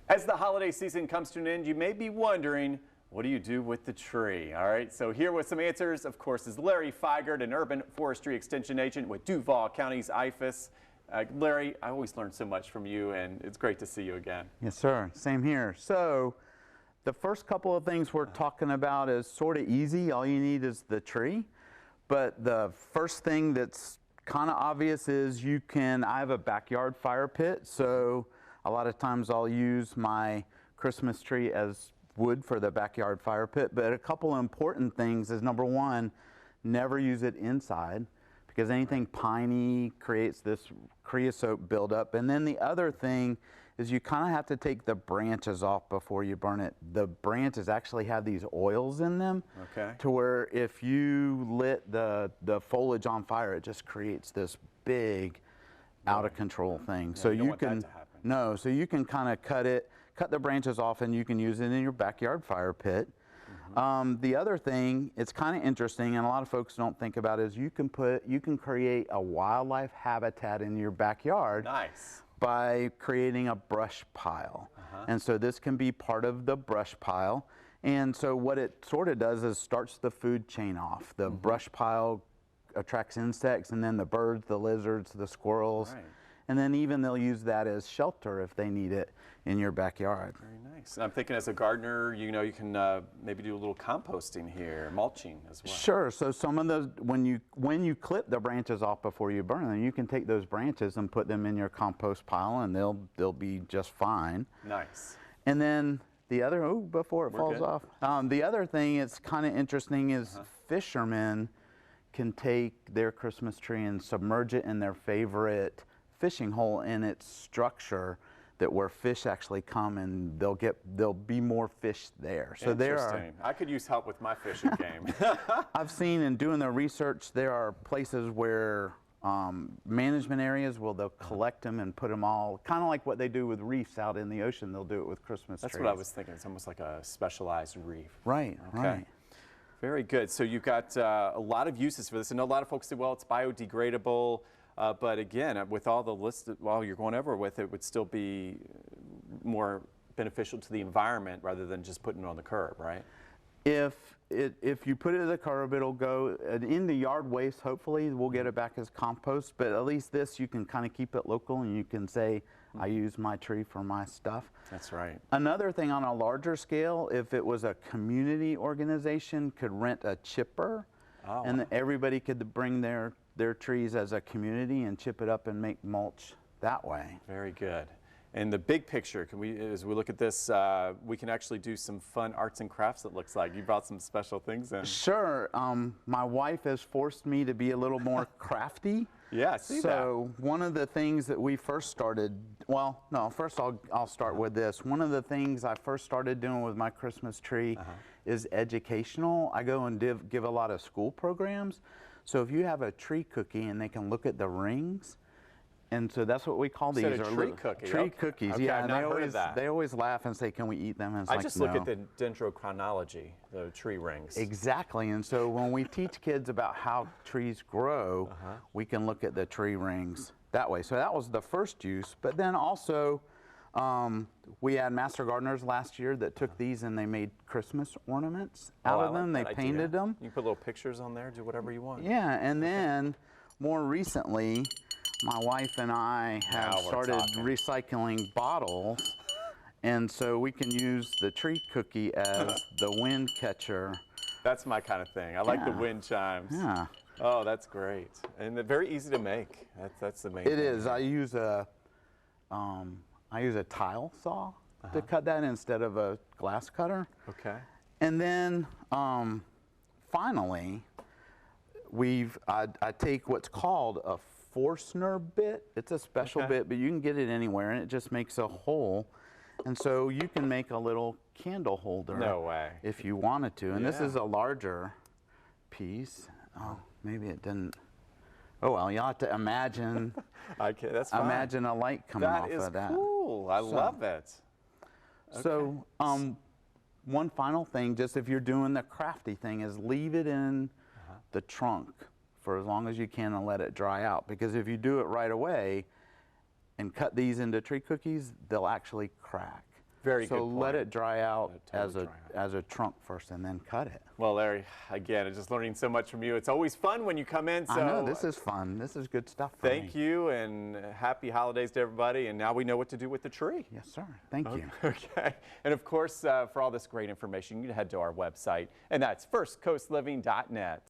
As the holiday season comes to an end, you may be wondering, what do you do with the tree? All right, so here with some answers, of course, is Larry Figart, an Urban Forestry Extension Agent with Duval County's IFAS. Larry, I always learn so much from you, and it's great to see you again. Yes, sir. Same here. So the first couple of things we're talking about is sort of easy. All you need is the tree. But the first thing that's kind of obvious is I have a backyard fire pit, so a lot of times I'll use my Christmas tree as wood for the backyard fire pit. But a couple of important things is, number one, never use it inside, because anything piney creates this creosote buildup. And then the other thing is you kind of have to take the branches off before you burn it. The branches actually have these oils in them, to where if you lit the foliage on fire, it just creates this big out of control thing. Yeah, so you can so you can kind of cut the branches off, and you can use it in your backyard fire pit. The other thing, it's kind of interesting, and a lot of folks don't think about, is you can create a wildlife habitat in your backyard. Nice. By creating a brush pile. And so this can be part of the brush pile. And so what it sort of does is starts the food chain off. The brush pile attracts insects, and then the birds, the lizards, the squirrels. Right. And then even they'll use that as shelter if they need it in your backyard. Very nice. And I'm thinking, as a gardener, you can maybe do a little composting here, mulching as well. Sure. So some of those, when you clip the branches off before you burn them, you can take those branches and put them in your compost pile, and they'll be just fine. Nice. And then the other, before it falls off, the other thing that's kind of interesting is fishermen can take their Christmas tree and submerge it in their favorite fishing hole in its structure, that where fish actually come, and there'll be more fish there. So I could use help with my fishing game. I've seen, in doing the research, there are places where management areas they'll collect them and put them all, kind of like what they do with reefs out in the ocean. They'll do it with Christmas trees. That's what I was thinking. It's almost like a specialized reef. Right. Okay. Right. Very good. So you've got a lot of uses for this. I know a lot of folks say, well, it's biodegradable. But again, with all the list, while you're going over with it, would still be more beneficial to the environment rather than just putting it on the curb, right? If you put it at the curb, it'll go in the yard waste. Hopefully, we'll get it back as compost. But at least this, you can kind of keep it local, and you can say, I use my tree for my stuff. That's right. Another thing, on a larger scale, if it was a community organization, could rent a chipper, and everybody could bring their trees as a community and chip it up and make mulch that way. Very good. And the big picture, as we look at this, we can actually do some fun arts and crafts, it looks like. You brought some special things in. Sure. My wife has forced me to be a little more crafty. Yeah, I see that. So one of the things that we first started, first I'll start with this. One of the things I first started doing with my Christmas tree is educational. I go and give a lot of school programs. So if you have a tree cookie, and they can look at the rings, and so that's what we call these. Tree cookie. Tree cookies. Okay, yeah, I've not heard of that. They always laugh and say, "Can we eat them?" And it's I just look at the dendrochronology, the tree rings. Exactly. And so when we teach kids about how trees grow, we can look at the tree rings that way. So that was the first use. But then also, we had master gardeners last year that took these and they made Christmas ornaments out of them. They painted them. You can put little pictures on there, do whatever you want. Yeah, and then more recently, my wife and I have started recycling bottles, and so we can use the tree cookie as the wind catcher. That's my kind of thing. I like the wind chimes. Yeah. Oh, that's great. And they're very easy to make. That's the main thing. It is. I use a tile saw to cut that instead of a glass cutter. Okay. And then finally, I take what's called a Forstner bit. It's a special bit, but you can get it anywhere, and it just makes a hole. And so you can make a little candle holder. No way. If you wanted to. And this is a larger piece. Oh, maybe it didn't. Oh, well, you'll have to imagine. That's fine. Imagine a light coming off of that. That is cool. I love it. Okay. So, one final thing, just if you're doing the crafty thing, is leave it in the trunk for as long as you can and let it dry out. Because if you do it right away and cut these into tree cookies, they'll actually crack. Very good So point. let it dry out Totally as a trunk first and then cut it. Well, Larry, again, I'm just learning so much from you. It's always fun when you come in. So I know, this is fun. This is good stuff for me. thank you, and happy holidays to everybody. And now we know what to do with the tree. Yes, sir. Thank you. Okay. And of course, for all this great information, you can head to our website, and that's firstcoastliving.net.